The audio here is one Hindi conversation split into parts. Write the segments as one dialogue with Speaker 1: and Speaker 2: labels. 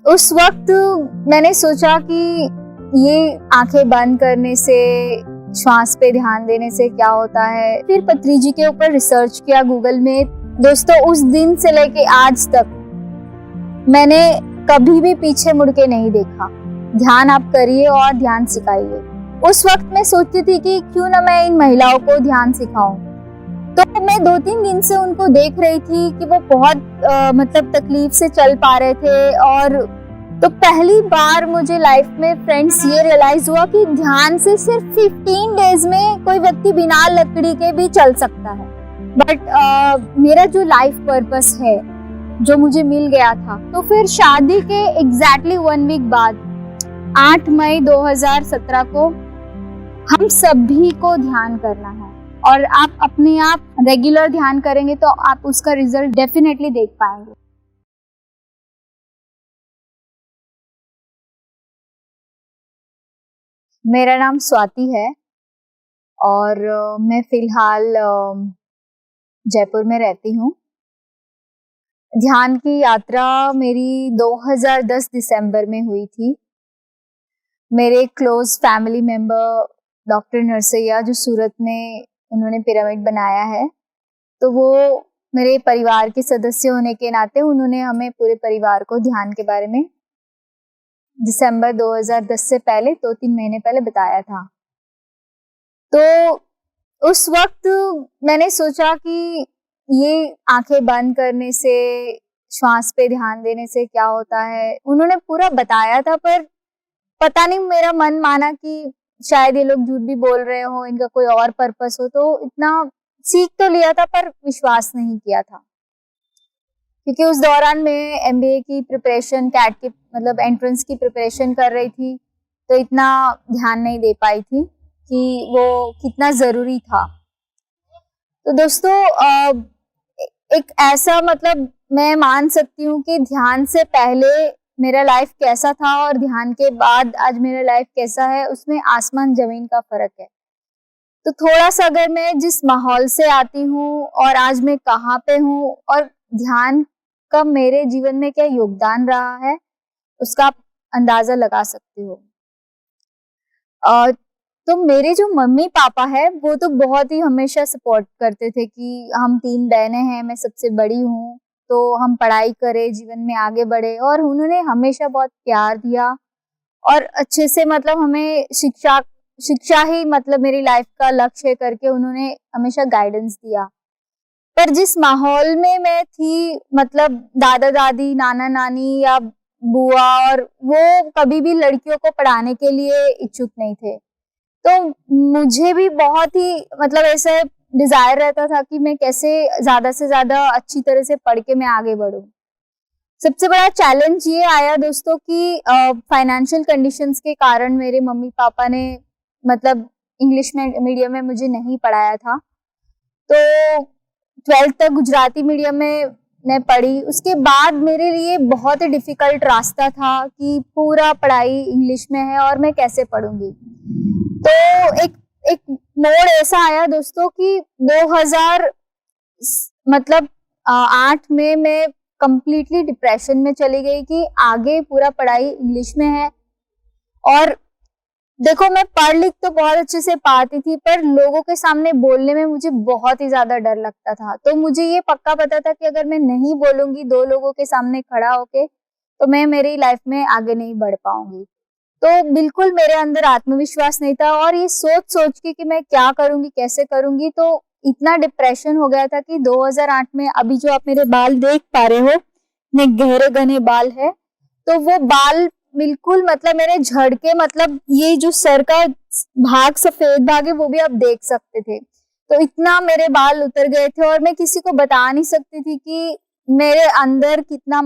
Speaker 1: उस वक्त मैंने सोचा कि ये आंखें बंद करने से, श्वास पे ध्यान देने से क्या होता है। फिर पत्री जी के ऊपर रिसर्च किया गूगल में। दोस्तों, उस दिन से लेके आज तक मैंने कभी भी पीछे मुड़ के नहीं देखा। ध्यान आप करिए और ध्यान सिखाइए। उस वक्त मैं सोचती थी कि क्यों ना मैं इन महिलाओं को ध्यान सिखाऊं। तो मैं 2-3 दिन से उनको देख रही थी कि वो बहुत तकलीफ से चल पा रहे थे। और तो पहली बार मुझे लाइफ में फ्रेंड्स ये रियलाइज हुआ कि ध्यान से सिर्फ 15 डेज में कोई व्यक्ति बिना लकड़ी के भी चल सकता है। बट मेरा जो लाइफ पर्पस है, जो मुझे मिल गया था, तो फिर शादी के एग्जैक्टली 1 वीक बाद 8 मई 2017 को हम सभी को ध्यान करना है। और आप अपने आप रेगुलर ध्यान करेंगे तो आप उसका रिजल्ट डेफिनेटली देख पाएंगे। मेरा नाम स्वाति है और मैं फिलहाल जयपुर में रहती हूँ। ध्यान की यात्रा मेरी 2010 दिसंबर में हुई थी। मेरे close family member doctor Narsaiya, जो सूरत में उन्होंने पिरामिड बनाया है, तो वो मेरे परिवार के सदस्य होने के नाते उन्होंने हमें पूरे परिवार को ध्यान के बारे में दिसंबर 2010 से पहले 2-3 महीने पहले बताया था। तो उस वक्त मैंने सोचा कि ये आंखें बंद करने से, श्वास पे ध्यान देने से क्या होता है। उन्होंने पूरा बताया था, पर पता नहीं मेरा मन माना कि शायद ये लोग झूठ भी बोल रहे हो, इनका कोई और पर्पस हो। तो इतना सीख तो लिया था पर विश्वास नहीं किया था, क्योंकि उस दौरान मैं एमबीए की प्रिपरेशन, कैट की एंट्रेंस की प्रिपरेशन कर रही थी। तो इतना ध्यान नहीं दे पाई थी कि वो कितना जरूरी था। तो दोस्तों, एक ऐसा मैं मान सकती हूँ कि ध्यान से पहले मेरा लाइफ कैसा था और ध्यान के बाद आज मेरा लाइफ कैसा है, उसमें आसमान जमीन का फर्क है। तो थोड़ा सा अगर मैं जिस माहौल से आती हूँ और आज मैं कहाँ पे हूँ और ध्यान का मेरे जीवन में क्या योगदान रहा है, उसका आप अंदाजा लगा सकते हो। तो मेरे जो मम्मी पापा है वो तो बहुत ही हमेशा सपोर्ट करते थे कि हम 3 बहनें हैं, मैं सबसे बड़ी हूँ, तो हम पढ़ाई करें, जीवन में आगे बढ़े। और उन्होंने हमेशा बहुत प्यार दिया और अच्छे से हमें शिक्षा ही मेरी लाइफ का लक्ष्य करके उन्होंने हमेशा गाइडेंस दिया। पर जिस माहौल में मैं थी, दादा दादी, नाना नानी या बुआ, और वो कभी भी लड़कियों को पढ़ाने के लिए इच्छुक नहीं थे। तो मुझे भी बहुत ही ऐसा डिजायर रहता था कि मैं कैसे ज्यादा से ज्यादा अच्छी तरह से पढ़ के मैं आगे बढ़ूं। सबसे बड़ा चैलेंज ये आया दोस्तों कि फाइनेंशियल कंडीशंस के कारण मेरे मम्मी पापा ने इंग्लिश मीडियम में मुझे नहीं पढ़ाया था। तो 12th तक गुजराती मीडियम में मैं पढ़ी। उसके बाद मेरे लिए बहुत ही डिफिकल्ट रास्ता था कि पूरा पढ़ाई इंग्लिश में है और मैं कैसे पढ़ूंगी। तो एक मोड़ ऐसा आया दोस्तों कि 2008 में मैं कंप्लीटली डिप्रेशन में चली गई कि आगे पूरा पढ़ाई इंग्लिश में है। और देखो, मैं पढ़ लिख तो बहुत अच्छे से पाती थी, पर लोगों के सामने बोलने में मुझे बहुत ही ज्यादा डर लगता था। तो मुझे ये पक्का पता था कि अगर मैं नहीं बोलूंगी 2 लोगों के सामने खड़ा होके, तो मैं मेरी लाइफ में आगे नहीं बढ़ पाऊंगी। तो बिल्कुल मेरे अंदर आत्मविश्वास नहीं था और ये सोच के कि मैं क्या करूंगी, कैसे करूंगी, तो इतना डिप्रेशन हो गया था कि 2008 में, अभी जो आप मेरे बाल देख पा रहे हो, मैं गहरे घने बाल है, तो वो बाल बिल्कुल मेरे झड़ के, ये जो सर का भाग, सफेद भाग है, वो भी आप देख सकते थे। तो इतना मेरे बाल उतर गए थे और मैं किसी को बता नहीं सकती थी कि मेरे अंदर कितना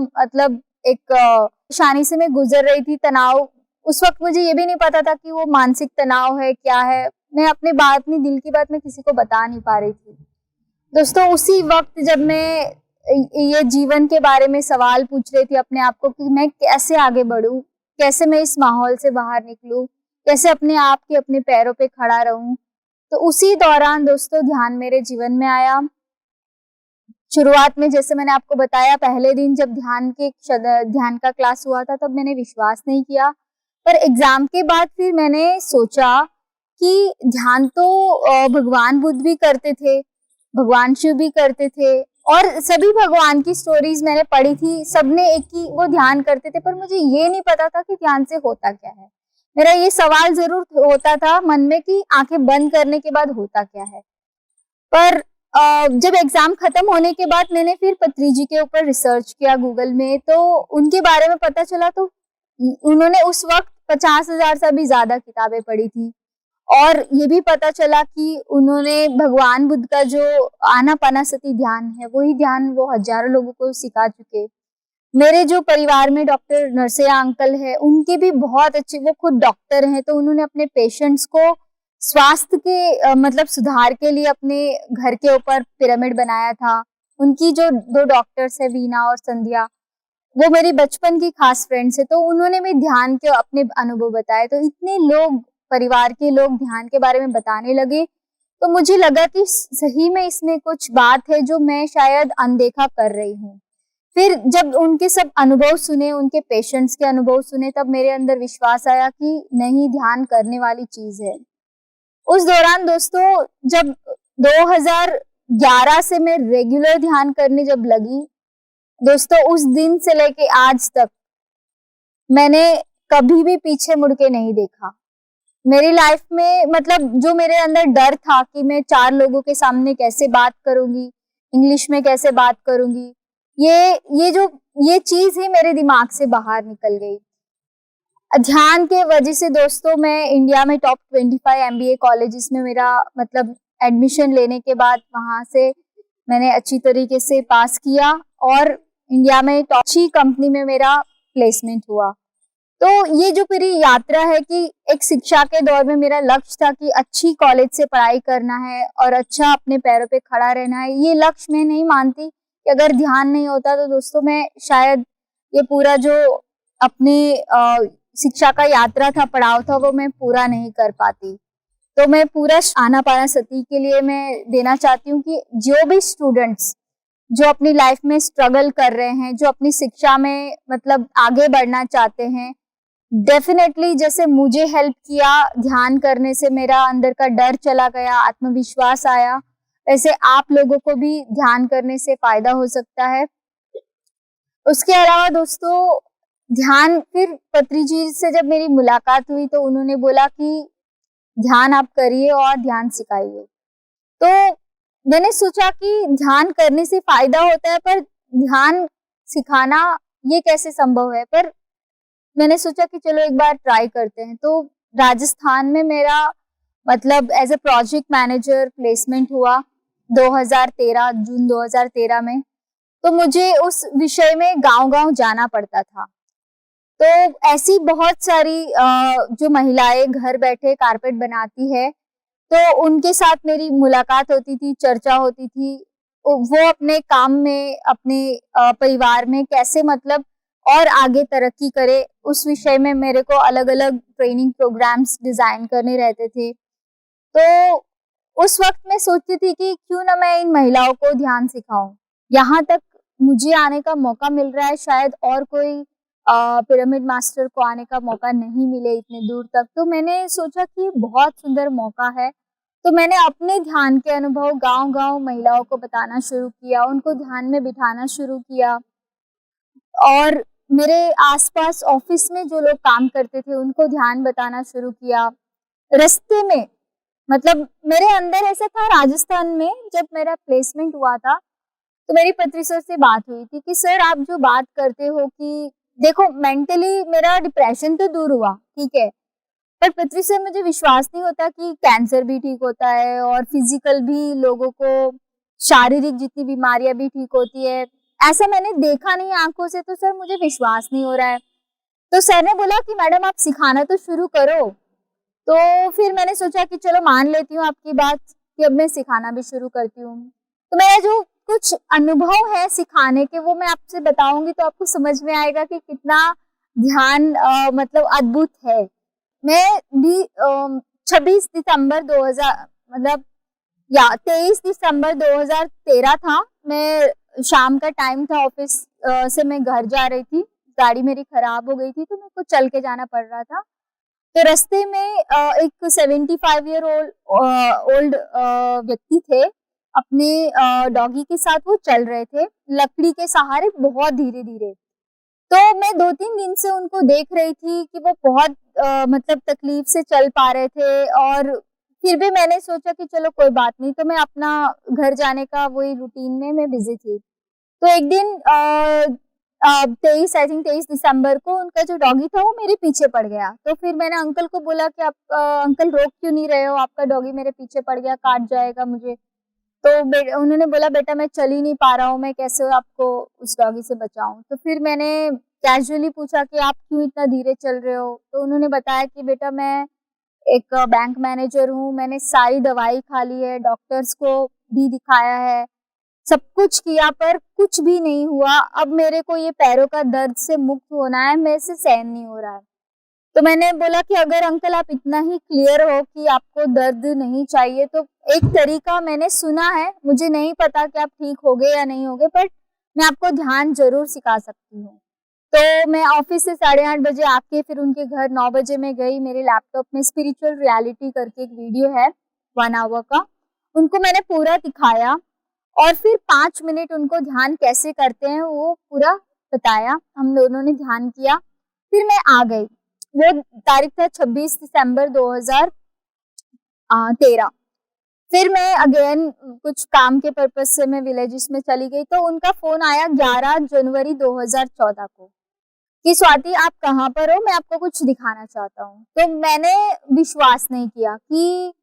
Speaker 1: एक परेशानी से मैं गुजर रही थी, तनाव। उस वक्त मुझे ये भी नहीं पता था कि वो मानसिक तनाव है, क्या है। मैं अपनी दिल की बात मैं किसी को बता नहीं पा रही थी। दोस्तों, उसी वक्त जब मैं ये जीवन के बारे में सवाल पूछ रही थी अपने आप को कि मैं कैसे आगे बढ़ूं, कैसे मैं इस माहौल से बाहर निकलूं, कैसे अपने आप के अपने पैरों पे खड़ा रहूं, तो उसी दौरान दोस्तों ध्यान मेरे जीवन में आया। शुरुआत में जैसे मैंने आपको बताया, पहले दिन जब ध्यान का क्लास हुआ था तब मैंने विश्वास नहीं किया, पर एग्जाम के बाद फिर मैंने सोचा कि ध्यान तो भगवान बुद्ध भी करते थे, भगवान शिव भी करते थे, और सभी भगवान की स्टोरीज मैंने पढ़ी थी, सबने एक ही वो ध्यान करते थे, पर मुझे ये नहीं पता था कि ध्यान से होता क्या है। मेरा ये सवाल जरूर होता था मन में कि आंखें बंद करने के बाद होता क्या है। पर जब एग्जाम खत्म होने के बाद मैंने फिर पत्री जी के ऊपर रिसर्च किया गूगल में, तो उनके बारे में पता चला, तो उन्होंने उस वक्त 50,000 से भी ज्यादा किताबें पढ़ी थी, और ये भी पता चला कि उन्होंने भगवान बुद्ध का जो आनापानासती ध्यान है, वही ध्यान वो हजारों लोगों को सिखा चुके। मेरे जो परिवार में डॉक्टर नरसैया अंकल है, उनके भी बहुत अच्छे, वो खुद डॉक्टर हैं, तो उन्होंने अपने पेशेंट्स को स्वास्थ्य के मतलब सुधार के लिए अपने घर के ऊपर पिरामिड बनाया था। उनकी जो 2 डॉक्टर्स है, वीना और संध्या, वो मेरी बचपन की खास फ्रेंड्स है, तो उन्होंने भी ध्यान के अपने अनुभव बताए। तो इतने लोग, परिवार के लोग ध्यान के बारे में बताने लगे, तो मुझे लगा कि सही में इसमें कुछ बात है जो मैं शायद अनदेखा कर रही हूँ। फिर जब उनके सब अनुभव सुने, उनके पेशेंट्स के अनुभव सुने, तब मेरे अंदर विश्वास आया कि नहीं, ध्यान करने वाली चीज है। उस दौरान दोस्तों, जब 2011 से मैं रेगुलर ध्यान करने जब लगी दोस्तों, उस दिन से लेके आज तक मैंने कभी भी पीछे मुड़ के नहीं देखा। मेरी लाइफ में मतलब जो मेरे अंदर डर था कि मैं 4 लोगों के सामने कैसे बात करूंगी, इंग्लिश में कैसे बात करूंगी, ये चीज ही मेरे दिमाग से बाहर निकल गई। ध्यान के वजह से दोस्तों, मैं इंडिया में टॉप 25 MBA कॉलेजेस में मेरा मतलब एडमिशन लेने के बाद वहां से मैंने अच्छी तरीके से पास किया, और इंडिया में टॉप अच्छी कंपनी में मेरा प्लेसमेंट हुआ। तो ये जो मेरी यात्रा है कि एक शिक्षा के दौर में मेरा लक्ष्य था कि अच्छी कॉलेज से पढ़ाई करना है और अच्छा अपने पैरों पे खड़ा रहना है। ये लक्ष्य मैं नहीं मानती कि अगर ध्यान नहीं होता तो दोस्तों मैं शायद ये पूरा जो अपने शिक्षा का यात्रा था, पड़ाव था, वो मैं पूरा नहीं कर पाती। तो मैं पूरा आनापानासती के लिए मैं देना चाहती हूँ कि जो भी स्टूडेंट्स जो अपनी लाइफ में स्ट्रगल कर रहे हैं, जो अपनी शिक्षा में मतलब आगे बढ़ना चाहते हैं, डेफिनेटली जैसे मुझे हेल्प किया ध्यान करने से, मेरा अंदर का डर चला गया, आत्मविश्वास आया, वैसे आप लोगों को भी ध्यान करने से फायदा हो सकता है। उसके अलावा दोस्तों, ध्यान फिर पत्री जी से जब मेरी मुलाकात हुई तो उन्होंने बोला कि ध्यान आप करिए और ध्यान सिखाइए। तो मैंने सोचा कि ध्यान करने से फायदा होता है, पर ध्यान सिखाना ये कैसे संभव है, पर मैंने सोचा कि चलो एक बार ट्राई करते हैं। तो राजस्थान में मेरा मतलब as a project manager placement हुआ 2013 जून 2013 में। तो मुझे उस विषय में गांव-गांव जाना पड़ता था। तो ऐसी बहुत सारी जो महिलाएं घर बैठे कारपेट बनाती है, तो उनके साथ मेरी मुलाकात होती थी, चर्चा होती थी। वो अपने काम में, अपने परिवार में कैसे मतलब और आगे तरक्की करे, उस विषय में मेरे को अलग अलग ट्रेनिंग प्रोग्राम्स डिजाइन करने रहते थे। तो उस वक्त मैं सोचती थी कि क्यों ना मैं इन महिलाओं को ध्यान सिखाऊं। यहाँ तक मुझे आने का मौका मिल रहा है, शायद और कोई पिरामिड मास्टर को आने का मौका नहीं मिले इतने दूर तक। तो मैंने सोचा कि बहुत सुंदर मौका है, तो मैंने अपने ध्यान के अनुभव गांव-गांव महिलाओं को बताना शुरू किया, उनको ध्यान में बिठाना शुरू किया, और मेरे आसपास ऑफिस में जो लोग काम करते थे उनको ध्यान बताना शुरू किया। रास्ते में मतलब मेरे अंदर ऐसा था, राजस्थान में जब मेरा प्लेसमेंट हुआ था तो मेरी पत्री सर से बात हुई थी कि सर आप जो बात करते हो कि देखो मेंटली मेरा डिप्रेशन तो दूर हुआ, ठीक है, पर पृथ्वी से मुझे विश्वास नहीं होता कि कैंसर भी ठीक होता है और फिजिकल भी लोगों को शारीरिक जितनी बीमारियां भी ठीक होती है, ऐसा मैंने देखा नहीं आंखों से, तो सर मुझे विश्वास नहीं हो रहा है। तो सर ने बोला कि मैडम आप सिखाना तो शुरू करो। तो फिर मैंने सोचा कि चलो मान लेती हूँ आपकी बात कि अब मैं सिखाना भी शुरू करती हूँ। तो मेरा जो कुछ अनुभव है सिखाने के वो मैं आपसे बताऊंगी, तो आपको समझ में आएगा कि कितना ध्यान मतलब अद्भुत है। मैं भी 26 दिसंबर 2000 मतलब या 23 दिसंबर 2013 था, मैं शाम का टाइम था, ऑफिस से मैं घर जा रही थी, गाड़ी मेरी खराब हो गई थी तो मेरे को चल के जाना पड़ रहा था। तो रास्ते में एक 75 ईयर ओल्ड व्यक्ति थे, अपने डॉगी के साथ वो चल रहे थे, लकड़ी के सहारे बहुत धीरे-धीरे। तो मैं 2-3 दिन से उनको देख रही थी कि वो बहुत मतलब तकलीफ से चल पा रहे थे, और फिर भी मैंने सोचा कि चलो कोई बात नहीं, तो मैं अपना घर जाने का वही रूटीन में मैं बिज़ी थी। तो एक दिन 23 दिसंबर को उनका जो डॉगी था वो मेरे पीछे पड़ गया। तो फिर मैंने अंकल को बोला कि आप अंकल रोक क्यों नहीं रहे हो? आपका डॉगी मेरे पीछे पड़ गया, काट जाएगा मुझे। तो उन्होंने बोला बेटा मैं चल ही नहीं पा रहा हूँ, मैं कैसे आपको उस डॉगी से बचाऊँ? तो फिर मैंने कैजुअली पूछा कि आप क्यों इतना धीरे चल रहे हो? तो उन्होंने बताया कि बेटा मैं एक बैंक मैनेजर हूँ, मैंने सारी दवाई खा ली है, डॉक्टर्स को भी दिखाया है, सब कुछ किया पर कुछ भी नहीं हुआ। अब मेरे को ये पैरों का दर्द से मुक्त होना है, मेरे से सहन नहीं हो रहा है। तो मैंने बोला कि अगर अंकल आप इतना ही क्लियर हो कि आपको दर्द नहीं चाहिए, तो एक तरीका मैंने सुना है, मुझे नहीं पता कि आप ठीक होगे या नहीं होगे, बट मैं आपको ध्यान ज़रूर सिखा सकती हूँ। तो मैं ऑफिस से 8:30 बजे आके फिर उनके घर 9 बजे मैं गई, मेरे लैपटॉप में स्पिरिचुअल रियलिटी करके एक वीडियो है 1 आवर का, उनको मैंने पूरा दिखाया और फिर 5 मिनट उनको ध्यान कैसे करते हैं वो पूरा बताया, हम दोनों ने ध्यान किया, फिर मैं आ गई। वो तारीख था 26 दिसंबर 2013। फिर मैं अगेन कुछ काम के पर्पज से मैं विलेजेस में चली गई, तो उनका फोन आया 11 जनवरी 2014 को कि स्वाति आप कहाँ पर हो, मैं आपको कुछ दिखाना चाहता हूँ। तो मैंने विश्वास नहीं किया कि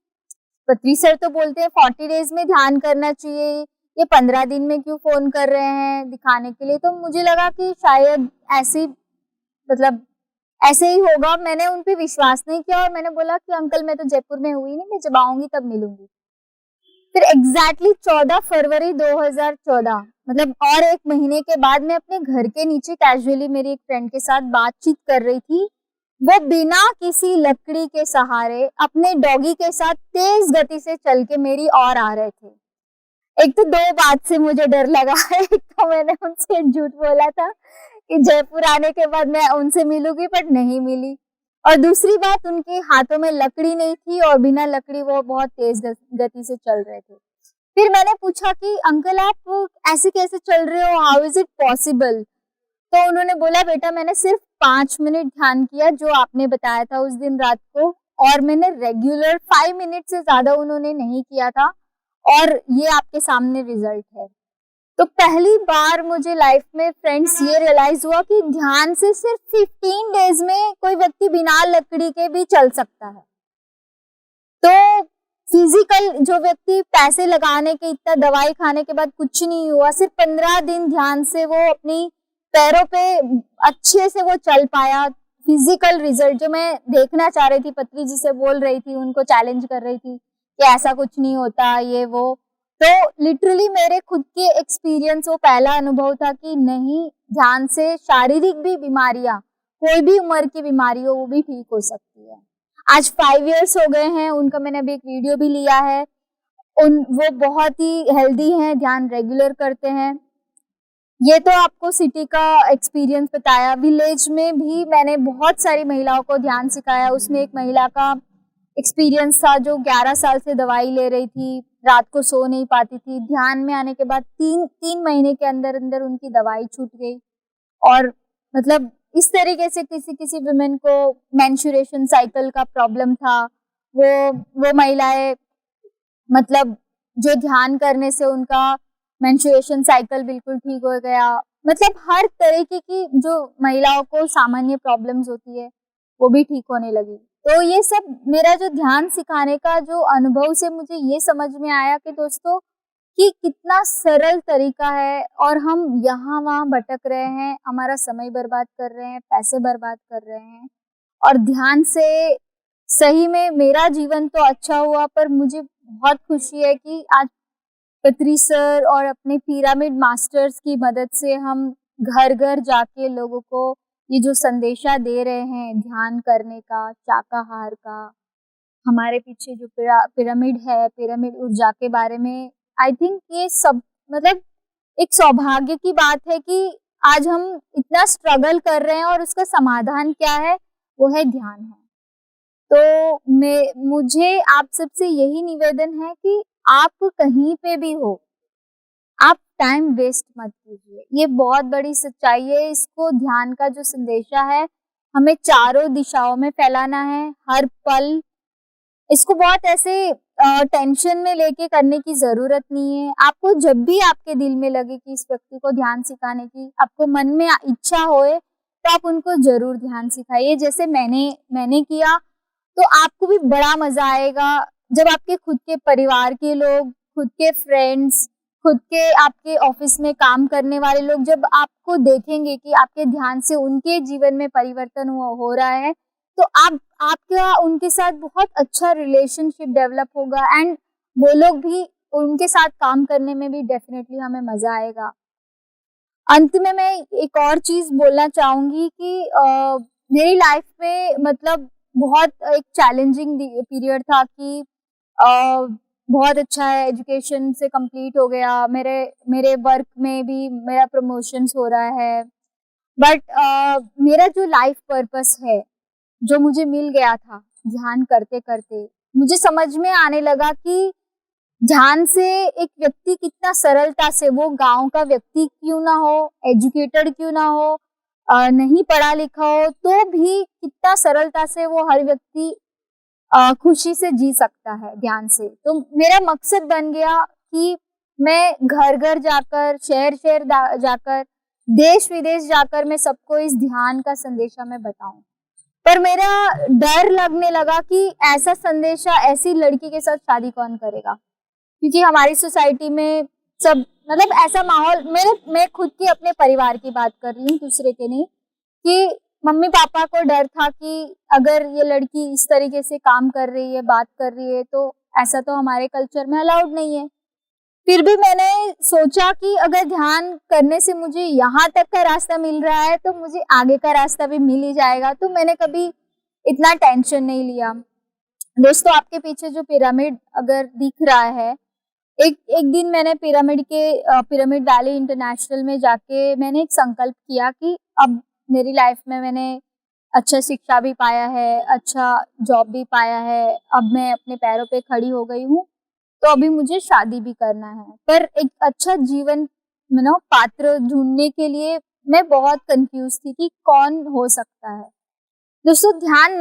Speaker 1: पत्री सर तो बोलते हैं 40 डेज में ध्यान करना चाहिए, ये 15 दिन में क्यों फोन कर रहे हैं दिखाने के लिए। तो मुझे लगा कि शायद ऐसी मतलब ऐसे ही होगा, मैंने उन पे विश्वास नहीं किया और मैंने बोला कि अंकल मैं तो जयपुर में हुई नहीं, मैं जब आऊंगी तब मिलूंगी। फिर एग्जैक्टली 14 फरवरी 2014 मतलब और एक महीने के बाद मैं अपने घर के नीचे कैजुअली मेरी एक फ्रेंड के साथ बातचीत कर रही थी। वो बिना किसी लकड़ी के सहारे अपने डॉगी के साथ तेज गति से चल के मेरी ओर आ रहे थे। एक तो 2 बात से मुझे डर लगा एक तो मैंने उनसे झूठ बोला था कि जयपुर आने के बाद मैं उनसे मिलूंगी, बट नहीं मिली। और दूसरी बात, उनके हाथों में लकड़ी नहीं थी और बिना लकड़ी वो बहुत तेज गति से चल रहे थे। फिर मैंने पूछा कि अंकल आप ऐसे कैसे चल रहे हो, हाउ इज इट पॉसिबल? तो उन्होंने बोला बेटा मैंने सिर्फ 5 मिनट ध्यान किया जो आपने बताया था उस दिन रात को, और मैंने रेगुलर 5 मिनट से ज्यादा उन्होंने नहीं किया था, और ये आपके सामने रिजल्ट है। तो पहली बार मुझे लाइफ में फ्रेंड्स ये रियलाइज हुआ कि ध्यान से सिर्फ 15 डेज में कोई व्यक्ति बिना लकड़ी के भी चल सकता है। तो फिजिकल जो व्यक्ति पैसे लगाने के, इतना दवाई खाने के बाद कुछ नहीं हुआ, सिर्फ 15 दिन ध्यान से वो अपनी पैरों पे अच्छे से वो चल पाया। फिजिकल रिजल्ट जो मैं देखना चाह रही थी, पत्री जी से बोल रही थी, उनको चैलेंज कर रही थी कि ऐसा कुछ नहीं होता ये वो, तो लिटरली मेरे खुद के एक्सपीरियंस वो पहला अनुभव था कि नहीं, ध्यान से शारीरिक भी बीमारियां, कोई भी उम्र की बीमारी हो वो भी ठीक हो सकती है। आज 5 इयर्स हो गए हैं उनका, मैंने अभी एक वीडियो भी लिया है, वो बहुत ही हेल्दी हैं, ध्यान रेगुलर करते हैं। ये तो आपको सिटी का एक्सपीरियंस बताया, विलेज में भी मैंने बहुत सारी महिलाओं को ध्यान सिखाया। उसमें एक महिला का एक्सपीरियंस था जो 11 साल से दवाई ले रही थी, रात को सो नहीं पाती थी, ध्यान में आने के बाद 3 महीने के अंदर अंदर उनकी दवाई छूट गई। और मतलब इस तरीके से किसी किसी वुमेन को मेंस्ट्रुएशन साइकिल का प्रॉब्लम था, वो महिलाएं मतलब जो ध्यान करने से उनका मेंस्ट्रुएशन साइकिल बिल्कुल ठीक हो गया। मतलब हर तरीके की जो महिलाओं को सामान्य प्रॉब्लम्स होती है वो भी ठीक होने लगी। तो ये सब मेरा जो ध्यान सिखाने का जो अनुभव से मुझे ये समझ में आया कि दोस्तों कि कितना सरल तरीका है, और हम यहाँ वहाँ भटक रहे हैं, हमारा समय बर्बाद कर रहे हैं, पैसे बर्बाद कर रहे हैं। और ध्यान से सही में मेरा जीवन तो अच्छा हुआ, पर मुझे बहुत खुशी है कि आज पत्री सर और अपने पिरामिड मास्टर्स की मदद से हम घर घर जाके लोगों को ये जो संदेशा दे रहे हैं ध्यान करने का, शाकाहार का, हमारे पीछे जो पिरामिड है, पिरामिड ऊर्जा के बारे में, आई थिंक ये सब मतलब एक सौभाग्य की बात है कि आज हम इतना स्ट्रगल कर रहे हैं और उसका समाधान क्या है, वो है ध्यान है। तो मुझे आप सबसे यही निवेदन है कि आप कहीं पे भी हो, आप टाइम वेस्ट मत कीजिए। ये बहुत बड़ी सच्चाई है। इसको ध्यान का जो संदेशा है, हमें चारों दिशाओं में फैलाना है, हर पल। इसको बहुत ऐसे टेंशन में लेके करने की जरूरत नहीं है। आपको जब भी आपके दिल में लगे कि इस व्यक्ति को ध्यान सिखाने की, आपको मन में इच्छा होए, तो आप उनको जरूर ध्यान सिखाइए। जैसे मैंने किया, तो आपको भी बड़ा मजा आएगा जब आपके खुद के परिवार के लोग, खुद के फ्रेंड्स, खुद के आपके ऑफिस में काम करने वाले लोग जब आपको देखेंगे कि आपके ध्यान से उनके जीवन में परिवर्तन हो रहा है, तो आपका उनके साथ बहुत अच्छा रिलेशनशिप डेवलप होगा एंड वो लोग भी, उनके साथ काम करने में भी डेफिनेटली हमें मजा आएगा। अंत में मैं एक और चीज बोलना चाहूंगी कि मेरी लाइफ में मतलब बहुत एक चैलेंजिंग पीरियड था कि बहुत अच्छा है, एजुकेशन से कंप्लीट हो गया, मेरे वर्क में भी मेरा प्रमोशंस हो रहा है, बट मेरा जो लाइफ पर्पस है, जो मुझे मिल गया था ध्यान करते करते, मुझे समझ में आने लगा कि ध्यान से एक व्यक्ति कितना सरलता से, वो गांव का व्यक्ति क्यों ना हो, एजुकेटेड क्यों ना हो, नहीं पढ़ा लिखा हो, तो भी कितना सरलता से वो हर व्यक्ति खुशी से जी सकता है ध्यान से। तो मेरा मकसद बन गया कि मैं घर घर जाकर, शहर शहर जाकर, देश विदेश जाकर मैं सबको इस ध्यान का संदेशा मैं बताऊं। पर मेरा डर लगने लगा कि ऐसा संदेशा ऐसी लड़की के साथ शादी कौन करेगा, क्योंकि हमारी सोसाइटी में सब मतलब ऐसा माहौल, मैं खुद के अपने परिवार की बात कर रही हूँ, दूसरे के नहीं, कि मम्मी पापा को डर था कि अगर ये लड़की इस तरीके से काम कर रही है, बात कर रही है, तो ऐसा तो हमारे कल्चर में अलाउड नहीं है। फिर भी मैंने सोचा कि अगर ध्यान करने से मुझे यहाँ तक का रास्ता मिल रहा है, तो मुझे आगे का रास्ता भी मिल ही जाएगा। तो मैंने कभी इतना टेंशन नहीं लिया। दोस्तों, आपके पीछे जो पिरामिड अगर दिख रहा है, एक दिन मैंने पिरामिड वैली इंटरनेशनल में जाके मैंने एक संकल्प किया कि अब मेरी लाइफ में मैंने अच्छा शिक्षा भी पाया है, अच्छा जॉब भी पाया है, अब मैं अपने पैरों पे खड़ी हो गई हूँ, तो अभी मुझे शादी भी करना है। पर एक अच्छा जीवन पात्र ढूंढने के लिए मैं बहुत कंफ्यूज थी कि कौन हो सकता है। दोस्तों, ध्यान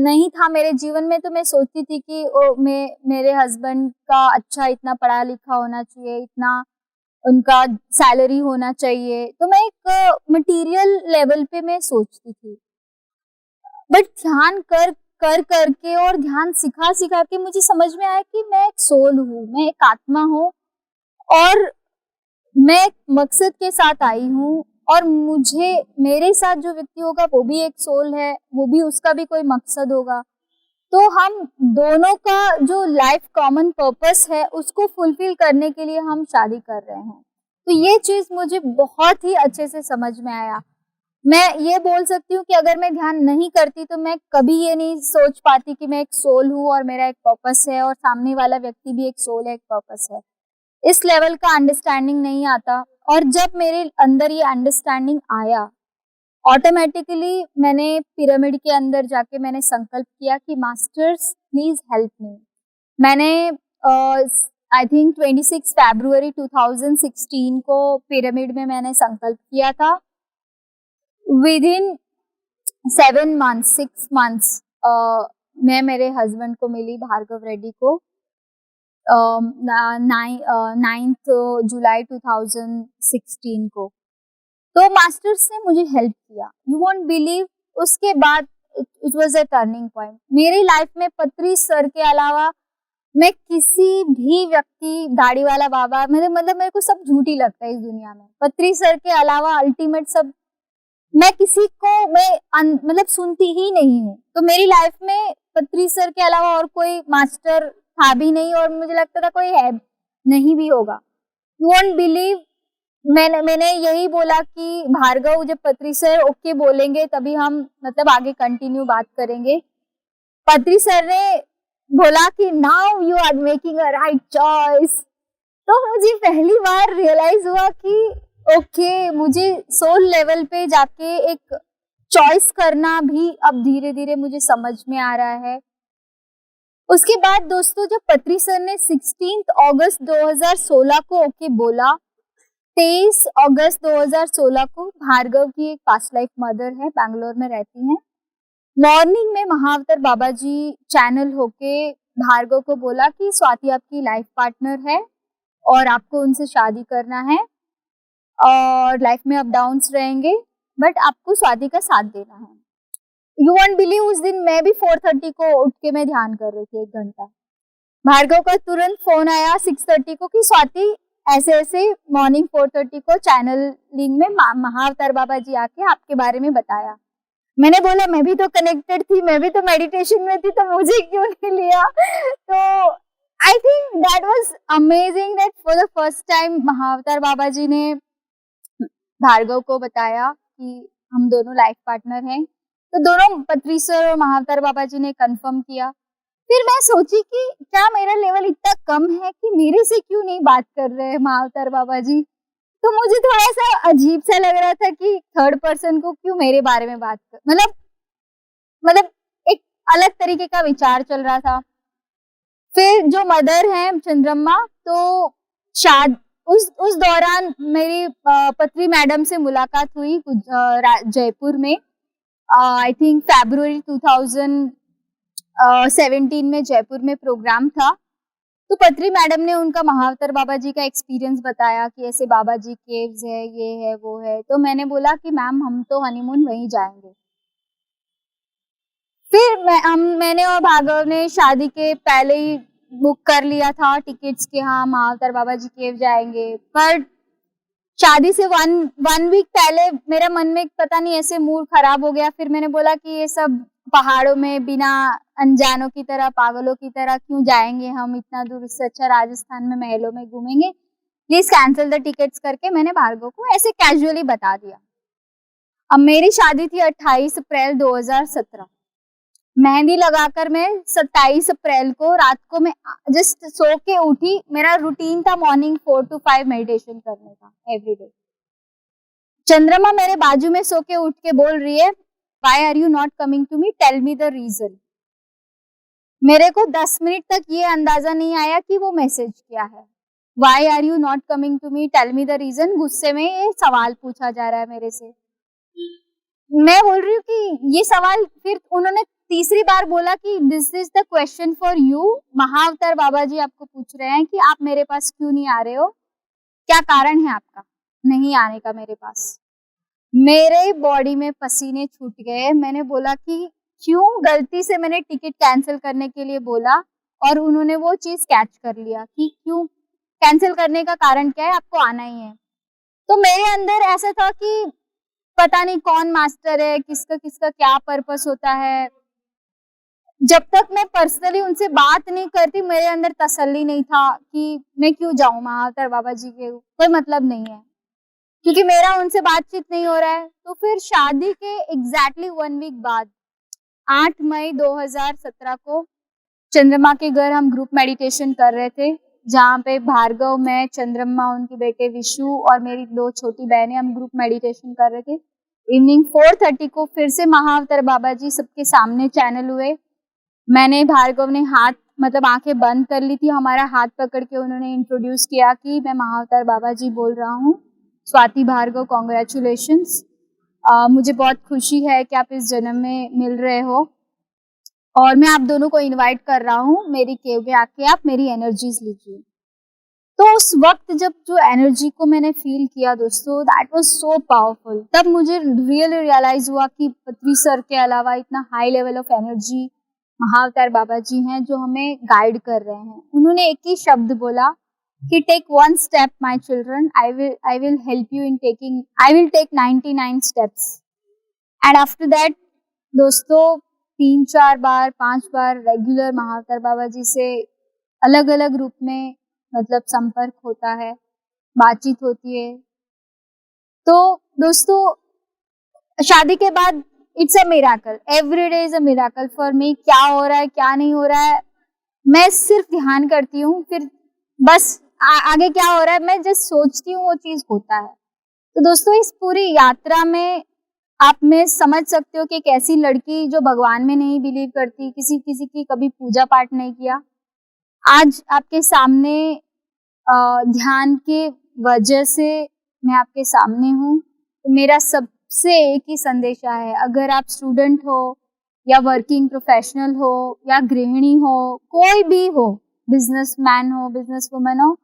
Speaker 1: नहीं था मेरे जीवन में, तो मैं सोचती थी कि मेरे हस्बैंड का अच्छा इतना पढ़ा लिखा होना चाहिए, इतना उनका सैलरी होना चाहिए, तो मैं एक मटेरियल लेवल पे मैं सोचती थी। बट ध्यान कर करके और ध्यान सिखा के मुझे समझ में आया कि मैं एक सोल हूँ, मैं एक आत्मा हूँ, और मैं एक मकसद के साथ आई हूँ, और मेरे साथ जो व्यक्ति होगा वो भी एक सोल है, वो भी, उसका भी कोई मकसद होगा। तो हम दोनों का जो लाइफ कॉमन पर्पस है, उसको फुलफिल करने के लिए हम शादी कर रहे हैं। तो ये चीज मुझे बहुत ही अच्छे से समझ में आया। मैं ये बोल सकती हूँ कि अगर मैं ध्यान नहीं करती, तो मैं कभी ये नहीं सोच पाती कि मैं एक सोल हूँ और मेरा एक पर्पस है, और सामने वाला व्यक्ति भी एक सोल है, एक पर्पस है। इस लेवल का अंडरस्टैंडिंग नहीं आता। और जब मेरे अंदर ये अंडरस्टैंडिंग आया, ऑटोमेटिकली मैंने पिरामिड के अंदर जाके मैंने संकल्प किया कि मास्टर्स प्लीज हेल्प मी। मैंने आई थिंक 26 फरवरी 2016 को पिरामिड में मैंने संकल्प किया था। विदिन 6 months मैं मेरे हस्बैंड को मिली, भार्गव रेड्डी को, 9th जुलाई 2016 को। तो मास्टर्स ने मुझे हेल्प किया, यू वोंट बिलीव। उसके बाद it was a turning point मेरी लाइफ में। पत्री सर के अलावा मैं किसी भी व्यक्ति, दाढ़ी वाला बाबा, मेरे को सब झूठी लगता है इस दुनिया में। पत्री सर के अलावा अल्टीमेट सब, मैं किसी को सुनती ही नहीं हूँ। तो मेरी लाइफ में पत्री सर के अलावा और कोई मास्टर था भी नहीं, और मुझे लगता था कोई है नहीं भी होगा। यू वोंट बिलीव, मैंने यही बोला कि भार्गव, जब पत्री सर ओके बोलेंगे तभी हम आगे कंटिन्यू बात करेंगे। पत्री सर ने बोला कि now you are making a right choice. तो मुझे पहली बार रियलाइज हुआ कि ओके, मुझे सोल लेवल पे जाके एक चॉइस करना भी अब धीरे धीरे मुझे समझ में आ रहा है। उसके बाद दोस्तों, जब पत्री सर ने 16 अगस्त 2016 को ओके बोला, 23 अगस्त 2016 को भार्गव की एक पास्ट लाइफ मदर है, बैंगलोर में रहती हैं। मॉर्निंग में महाअवतार बाबा जी चैनल होके भार्गव को बोला कि स्वाति आपकी लाइफ पार्टनर है और आपको उनसे शादी करना है और लाइफ में अप डाउन्स रहेंगे, बट आपको स्वाति का साथ देना है। यू वोंट बिलीव, उस दिन मैं भी 4:30 को उठ के मैं ध्यान कर रही थी 1 घंटा। भार्गव का तुरंत फोन आया 6:30 को कि स्वाति ऐसे ऐसे मॉर्निंग 4:30 को चैनलिंग में महाअवतार बाबा जी आके आपके बारे में बताया। मैंने बोला मैं भी तो कनेक्टेड थी, मैं भी तो मेडिटेशन में थी, तो मुझे क्यों नहीं लिया? तो I think that was amazing that for the first time Mahavatar Baba ji ने भार्गव को बताया कि हम दोनों लाइफ पार्टनर हैं। तो दोनों पत्री सर और महाअवतार बाबा जी ने कंफर्म किया। फिर मैं सोची कि क्या मेरा लेवल इतना कम है कि मेरे से क्यों नहीं बात कर रहे हैं महाअवतार बाबा जी? तो मुझे थोड़ा सा अजीब सा लग रहा था कि थर्ड पर्सन को क्यों मेरे बारे में बात कर, मतलब एक अलग तरीके का विचार चल रहा था। फिर जो मदर हैं चंद्रम्मा, तो शायद उस दौरान मेरी पत्री मैडम से मुलाकात हुई जयपुर में। आई थिंक फरवरी 2017 में जयपुर में प्रोग्राम था। तो पत्री मैडम ने उनका महाअवतार बाबा जी का एक्सपीरियंस बताया कि ऐसे बाबा जी केव्स है, ये है, वो है। तो मैंने बोला कि मैम हम तो हनीमून वहीं जाएंगे। फिर मैंने और भार्गव ने शादी के पहले ही बुक कर लिया था टिकट्स के, हाँ महाअवतार बाबा जी केव जाएंगे। पर शादी से वन वीक पहले मेरे मन में पता नहीं ऐसे मूड खराब हो गया। फिर मैंने बोला कि ये सब पहाड़ों में बिना अनजानों की तरह, पागलों की तरह क्यों जाएंगे हम इतना दूर, इससे अच्छा राजस्थान में महलों में घूमेंगे, प्लीज कैंसिल द टिकट्स करके मैंने भार्गव को ऐसे कैजुअली बता दिया। अब मेरी शादी थी 28 अप्रैल 2017। मेहंदी लगाकर मैं 27 अप्रैल को रात को मैं जस्ट सो के उठी। मेरा रूटीन था मॉर्निंग 4 to 5 मेडिटेशन करने का एवरीडे। चंद्रमा मेरे बाजू में सो के उठ के बोल रही है, Why are you not coming to me? Tell me the reason. मेरे को 10 मिनट तक ये अंदाजा नहीं आया कि वो मैसेज क्या है। Why are you not coming to me? Tell me the reason. गुस्से में ये सवाल पूछा जा रहा है मेरे से। मैं बोल रही हूँ कि ये सवाल, फिर उन्होंने तीसरी बार बोला कि this is the question for you. Mahavatar Baba ji आपको पूछ रहे हैं कि आप मेरे पास क्यों नहीं आ रहे हो, क्या कारण है आपका नहीं आने का मेरे पास? मेरे बॉडी में पसीने छूट गए। मैंने बोला कि क्यों गलती से मैंने टिकट कैंसिल करने के लिए बोला और उन्होंने वो चीज कैच कर लिया कि क्यों कैंसिल करने का कारण क्या है, आपको आना ही है। तो मेरे अंदर ऐसा था कि पता नहीं कौन मास्टर है, किसका किसका क्या पर्पस होता है। जब तक मैं पर्सनली उनसे बात नहीं करती मेरे अंदर तसल्ली नहीं था कि मैं क्यों जाऊं महाअवतार बाबा जी के, कोई मतलब नहीं है क्योंकि मेरा उनसे बातचीत नहीं हो रहा है। तो फिर शादी के एग्जैक्टली 1 वीक बाद 8 मई 2017 को चंद्रमा के घर हम ग्रुप मेडिटेशन कर रहे थे, जहाँ पे भार्गव, मैं, चंद्रमा, उनके बेटे विशु और मेरी 2 छोटी बहनें हम ग्रुप मेडिटेशन कर रहे थे। इवनिंग 4:30 को फिर से महाअवतार बाबा जी सबके सामने चैनल हुए। मैंने, भार्गव ने हाथ मतलब आंखें बंद कर ली थी, हमारा हाथ पकड़ के उन्होंने इंट्रोड्यूस किया कि मैं महाअवतार बाबा जी बोल रहा हूँ, स्वाति भार्गव, कॉन्ग्रेचुलेशंस। मुझे बहुत खुशी है कि आप इस जन्म में मिल रहे हो और मैं आप दोनों को इनवाइट कर रहा हूँ मेरी केव में आके आप मेरी एनर्जीज लीजिए। तो उस वक्त जब जो एनर्जी को मैंने फील किया दोस्तों, दैट वाज सो पावरफुल। तब मुझे रियली रियलाइज हुआ कि पृथ्वी सर के अलावा इतना high level of energy महाअवतार Baba जी हैं जो हमें गाइड कर रहे हैं। उन्होंने एक ही शब्द बोला कि take 1 step my children, I will help you in taking, I will take 99 steps। And after that दोस्तों 3-4 बार 5 बार रेगुलर महाअवतार बाबा जी से अलग अलग रूप में मतलब संपर्क होता है, बातचीत होती है। तो दोस्तों शादी के बाद it's a miracle, every day is a miracle for me. क्या हो रहा है क्या नहीं हो रहा है मैं सिर्फ ध्यान करती हूँ, फिर बस आगे क्या हो रहा है मैं जस्ट सोचती हूँ वो चीज होता है। तो दोस्तों इस पूरी यात्रा में आप में समझ सकते हो कि एक ऐसी लड़की जो भगवान में नहीं बिलीव करती, किसी किसी की कभी पूजा पाठ नहीं किया, आज आपके सामने ध्यान के वजह से मैं आपके सामने हूँ। तो मेरा सबसे एक ही संदेशा है, अगर आप स्टूडेंट हो या वर्किंग प्रोफेशनल हो या गृहिणी हो, कोई भी हो, बिजनेसमैन हो, बिजनेस वुमन हो,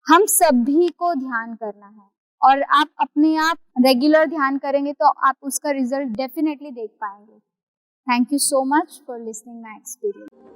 Speaker 1: हम सभी को ध्यान करना है। और आप अपने आप रेगुलर ध्यान करेंगे तो आप उसका रिजल्ट डेफिनेटली देख पाएंगे। Thank you so much for listening my experience.